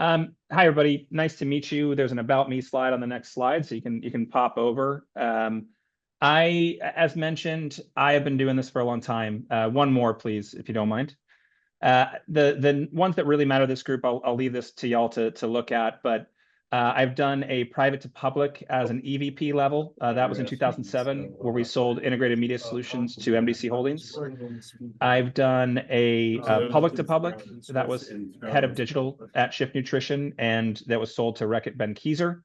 Hi everybody, nice to meet you. There's an about me slide on the next slide, so you can pop over. As mentioned, I have been doing this for a long time. One more, please, if you don't mind. The ones that really matter to this group, I'll leave this to y'all to look at. But I've done a private to public as an EVP level. That was in 2007, where we sold integrated media solutions to MDC Holdings. I've done a public to public. That was head of digital at Shift Nutrition, and that was sold to Reckitt Benckiser.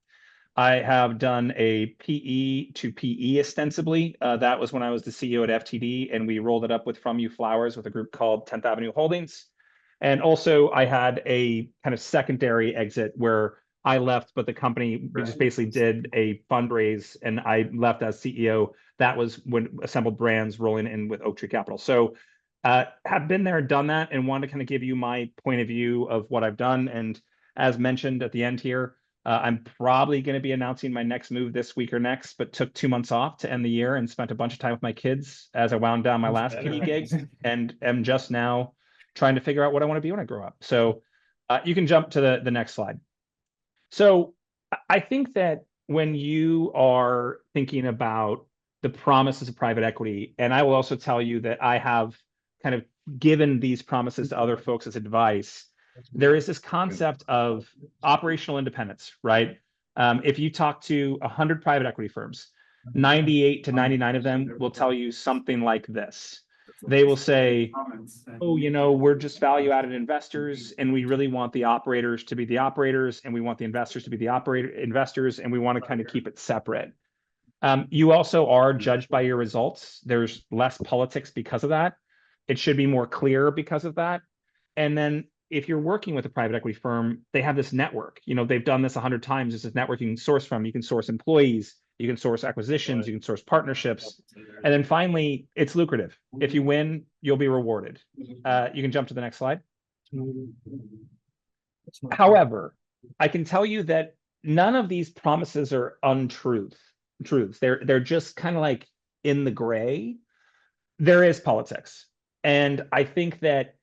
I have done a PE to PE ostensibly. That was when I was the CEO at FTD, and we rolled it up with From You Flowers with a group called 10th Avenue Holdings. And also I had a kind of secondary exit where I left, but the company, we just basically did a fundraise and I left as CEO. That was when Assembled Brands rolling in with Oaktree Capital. So have been there, done that, and want to kind of give you my point of view of what I've done. And as mentioned at the end here, I'm probably going to be announcing my next move this week or next, but took 2 months off to end the year and spent a bunch of time with my kids as I wound down my last PD gig and am just now trying to figure out what I want to be when I grow up. So you can jump to the next slide. So I think that when you are thinking about the promises of private equity, and I will also tell you that I have kind of given these promises to other folks as advice, there is this concept of operational independence, right? If you talk to 100 private equity firms, 98 to 99 of them will tell you something like this. They will say, oh, we're just value-added investors, and we really want the operators to be the operators, and we want the investors to be the investors, and we want to kind of keep it separate. You also are judged by your results. There's less politics because of that. It should be more clear because of that. And then if you're working with a private equity firm, they have this network. They've done this 100 times. There's this network you can source from. You can source employees, you can source acquisitions, you can source partnerships. And then finally, it's lucrative. If you win, you'll be rewarded. You can jump to the next slide. However, I can tell you that none of these promises are truths. They're just kind of like in the gray. There is politics. And I think that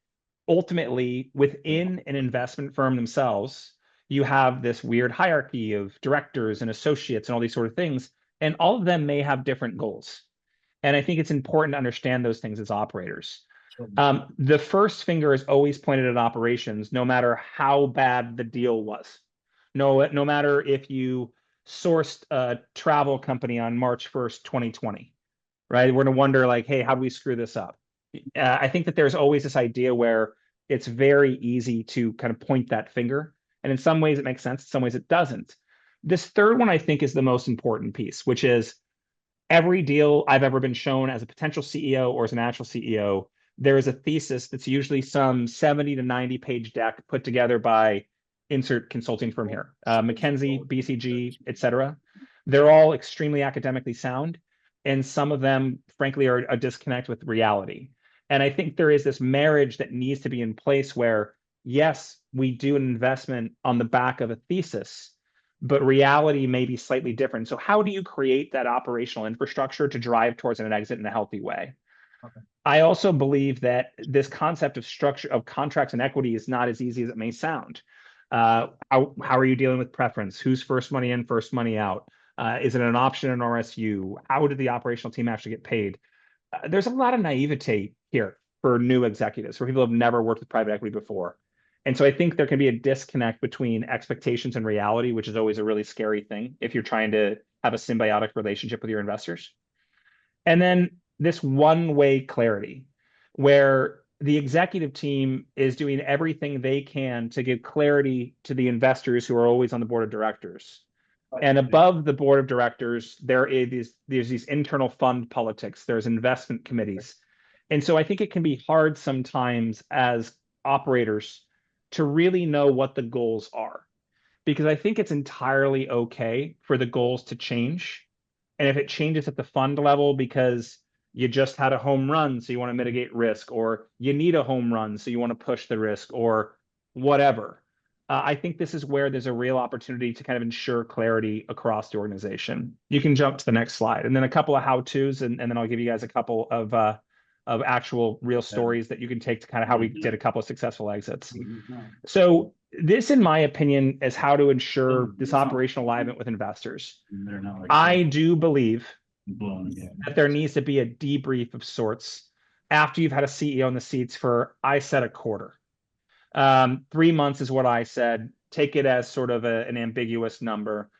ultimately within an investment firm themselves, you have this weird hierarchy of directors and associates and all these sort of things, and all of them may have different goals. And I think it's important to understand those things as operators. The first finger is always pointed at operations, no matter how bad the deal was. No matter if you sourced a travel company on March 1st, 2020, right? We're going to wonder like, hey, how do we screw this up? I think that there's always this idea where it's very easy to kind of point that finger. And in some ways it makes sense, in some ways it doesn't. This third one, I think, is the most important piece, which is every deal I've ever been shown as a potential CEO or as an actual CEO, there is a thesis that's usually some 70 to 90 page deck put together by insert consulting firm here, McKinsey, BCG, et cetera. They're all extremely academically sound. And some of them, frankly, are a disconnect with reality. And I think there is this marriage that needs to be in place where, yes, we do an investment on the back of a thesis, but reality may be slightly different. So how do you create that operational infrastructure to drive towards an exit in a healthy way? Okay. I also believe that this concept of structure of contracts and equity is not as easy as it may sound. How are you dealing with preference? Who's first money in, first money out? Is it an option, an RSU? How did the operational team actually get paid? There's a lot of naivete here for new executives, for people who have never worked with private equity before. And so I think there can be a disconnect between expectations and reality, which is always a really scary thing if you're trying to have a symbiotic relationship with your investors. And then this one-way clarity, where the executive team is doing everything they can to give clarity to the investors who are always on the board of directors. And above the board of directors, there's these internal fund politics, there's investment committees. And so I think it can be hard sometimes as operators to really know what the goals are, because I think it's entirely okay for the goals to change. And if it changes at the fund level because you just had a home run, so you want to mitigate risk, or you need a home run, so you want to push the risk, or whatever. I think this is where there's a real opportunity to kind of ensure clarity across the organization. You can jump to the next slide, and then a couple of how-tos, and then I'll give you guys a couple of actual real stories that you can take to kind of how we did a couple of successful exits. So This, in my opinion, is how to ensure this operational alignment with investors. I do believe that there needs to be a debrief of sorts after you've had a CEO in the seats for, I said, a quarter. 3 months is what I said. Take it as sort of an ambiguous number.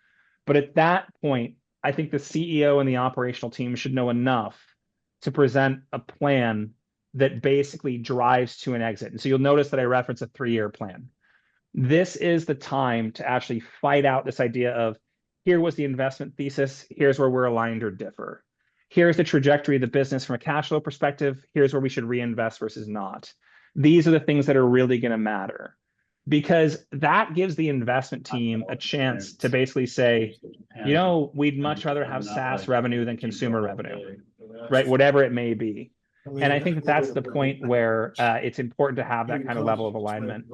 But at that point, I think the CEO and the operational team should know enough to present a plan that basically drives to an exit. And so you'll notice that I reference a 3-year plan. This is the time to actually fight out this idea of, here was the investment thesis, here's where we're aligned or differ. Here's the trajectory of the business from a cash flow perspective, here's where we should reinvest versus not. These are the things that are really going to matter, because that gives the investment team a chance to basically say, we'd much rather have SaaS revenue than consumer revenue, right? Whatever it may be. And I think that that's the point where it's important to have that kind of level of alignment.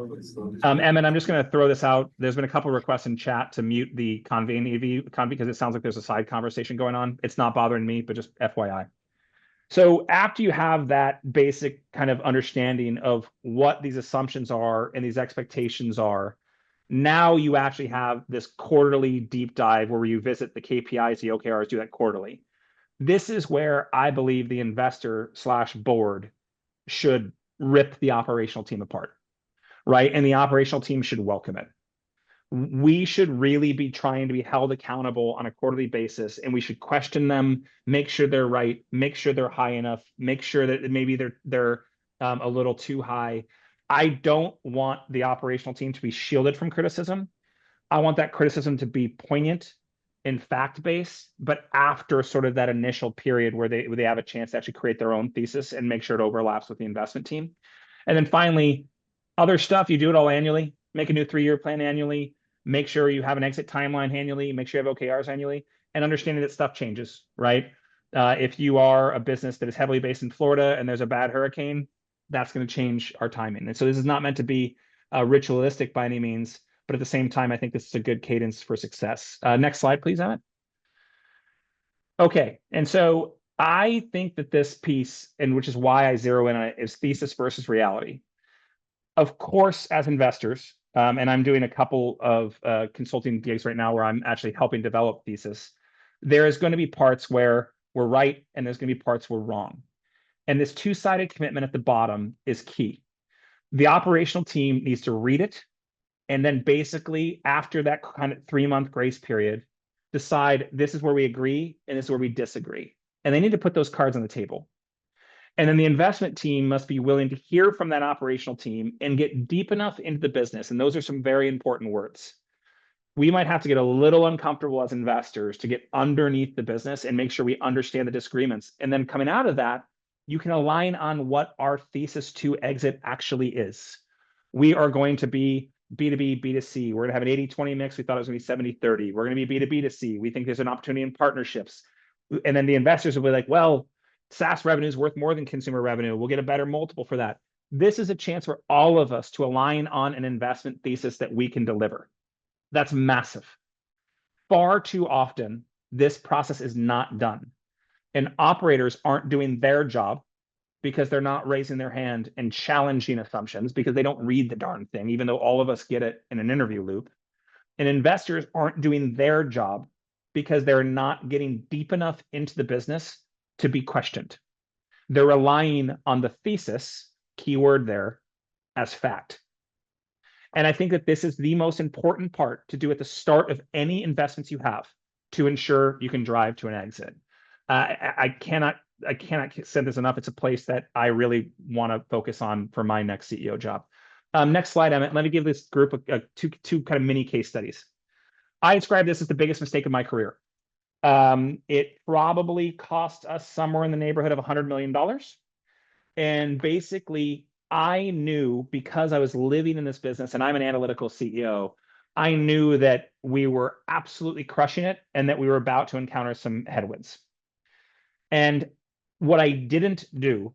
Emmett, I'm just going to throw this out. There's been a couple of requests in chat to mute the convene EV because it sounds like there's a side conversation going on. It's not bothering me, but just FYI. So after you have that basic kind of understanding of what these assumptions are and these expectations are, now you actually have this quarterly deep dive where you visit the KPIs, the OKRs, do that quarterly. This is where I believe the investor/board should rip the operational team apart, right? And the operational team should welcome it. We should really be trying to be held accountable on a quarterly basis, and we should question them, make sure they're right, make sure they're high enough, make sure that maybe they're a little too high. I don't want the operational team to be shielded from criticism. I want that criticism to be poignant and fact-based, but after sort of that initial period where they have a chance to actually create their own thesis and make sure it overlaps with the investment team. And then finally, other stuff, you do it all annually, make a new 3-year plan annually, make sure you have an exit timeline annually, make sure you have OKRs annually, and understanding that stuff changes, right? If you are a business that is heavily based in Florida and there's a bad hurricane, that's going to change our timing. And so this is not meant to be ritualistic by any means, but at the same time, I think this is a good cadence for success. Next slide, please, Emmett. Okay, and so I think that this piece, and which is why I zero in on it, is thesis versus reality. Of course, as investors, and I'm doing a couple of consulting gigs right now where I'm actually helping develop thesis, there is going to be parts where we're right and there's going to be parts we're wrong. And this two-sided commitment at the bottom is key. The operational team needs to read it, and then basically after that kind of 3-month grace period, decide this is where we agree and this is where we disagree. And they need to put those cards on the table. And then the investment team must be willing to hear from that operational team and get deep enough into the business. And those are some very important words. We might have to get a little uncomfortable as investors to get underneath the business and make sure we understand the disagreements. And then coming out of that, you can align on what our thesis to exit actually is. We are going to be B2B, B2C. We're going to have an 80-20 mix. We thought it was going to be 70-30. We're going to be B2B2C. We think there's an opportunity in partnerships. And then the investors will be like, well, SaaS revenue is worth more than consumer revenue. We'll get a better multiple for that. This is a chance for all of us to align on an investment thesis that we can deliver. That's massive. Far too often, this process is not done. And operators aren't doing their job because they're not raising their hand and challenging assumptions because they don't read the darn thing, even though all of us get it in an interview loop. And investors aren't doing their job because they're not getting deep enough into the business to be questioned. They're relying on the thesis, keyword there, as fact. And I think that this is the most important part to do at the start of any investments you have to ensure you can drive to an exit. I cannot say this enough. It's a place that I really want to focus on for my next CEO job. Next slide, Emmett. Let me give this group two kind of mini case studies. I describe this as the biggest mistake of my career. It probably cost us somewhere in the neighborhood of $100 million. And basically, I knew, because I was living in this business and I'm an analytical CEO, I knew that we were absolutely crushing it and that we were about to encounter some headwinds. And what I didn't do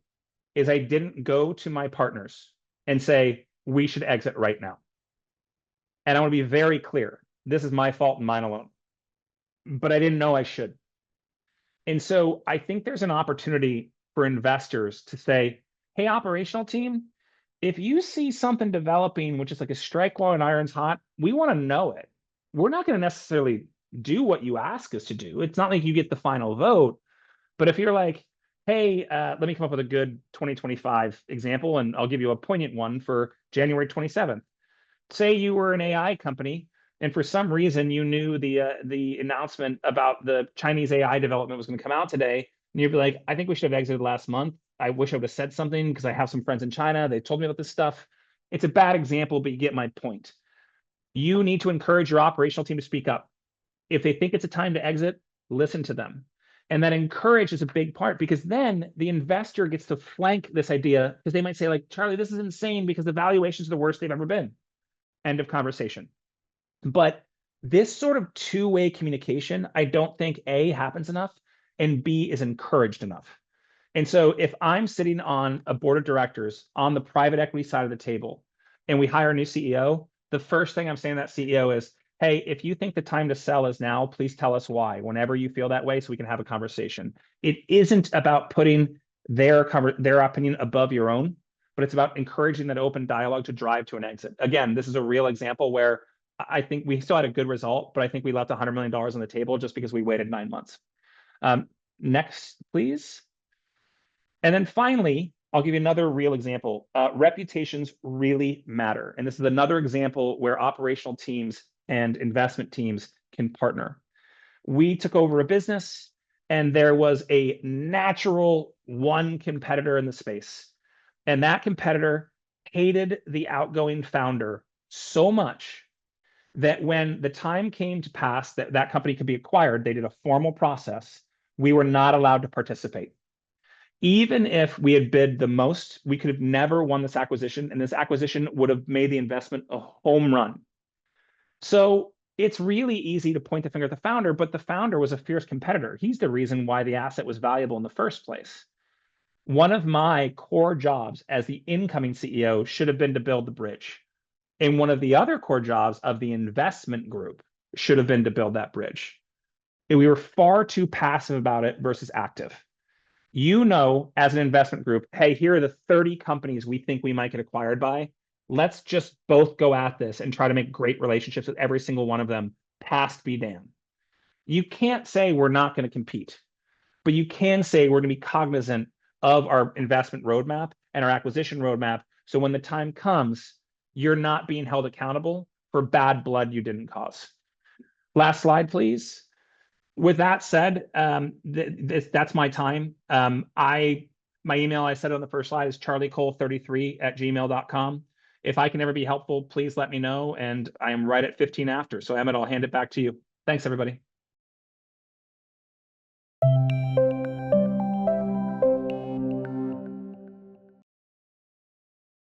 is I didn't go to my partners and say, we should exit right now. And I want to be very clear. This is my fault and mine alone. But I didn't know I should. And so I think there's an opportunity for investors to say, hey, operational team, if you see something developing, which is like a strike while an iron's hot, we want to know it. We're not going to necessarily do what you ask us to do. It's not like you get the final vote, but if you're like, hey, let me come up with a good 2025 example, and I'll give you a poignant one for January 27th. Say you were an AI company, and for some reason you knew the announcement about the Chinese AI development was going to come out today, and you'd be like, I think we should have exited last month. I wish I would have said something because I have some friends in China. They told me about this stuff. It's a bad example, but you get my point. You need to encourage your operational team to speak up. If they think it's a time to exit, listen to them. And that encourage is a big part, because then the investor gets to flank this idea, because they might say, like, Charlie, this is insane because the valuations are the worst they've ever been. End of conversation. But this sort of two-way communication, I don't think A, happens enough, and B, is encouraged enough. And so if I'm sitting on a board of directors on the private equity side of the table, and we hire a new CEO, the first thing I'm saying to that CEO is, hey, if you think the time to sell is now, please tell us why, whenever you feel that way, so we can have a conversation. It isn't about putting their opinion above your own, but it's about encouraging that open dialogue to drive to an exit. Again, this is a real example where I think we still had a good result, but I think we left $100 million on the table just because we waited 9 months. Next, please. And then finally, I'll give you another real example. Reputations really matter. And this is another example where operational teams and investment teams can partner. We took over a business, and there was a natural one competitor in the space. And that competitor hated the outgoing founder so much that when the time came to pass that that company could be acquired, they did a formal process. We were not allowed to participate. Even if we had bid the most, we could have never won this acquisition, and this acquisition would have made the investment a home run. So it's really easy to point the finger at the founder, but the founder was a fierce competitor. He's the reason why the asset was valuable in the first place. One of my core jobs as the incoming CEO should have been to build the bridge. And one of the other core jobs of the investment group should have been to build that bridge. And we were far too passive about it versus active. You know, as an investment group, hey, here are the 30 companies we think we might get acquired by. Let's just both go at this and try to make great relationships with every single one of them, past be damned. You can't say we're not going to compete, but you can say we're going to be cognizant of our investment roadmap and our acquisition roadmap. So when the time comes, you're not being held accountable for bad blood you didn't cause. Last slide, please. With that said, that's my time. My email, I said on the first slide, is charliecole33@gmail.com. If I can ever be helpful, please let me know. And I am right at 15 after. So Emmett, I'll hand it back to you. Thanks, everybody.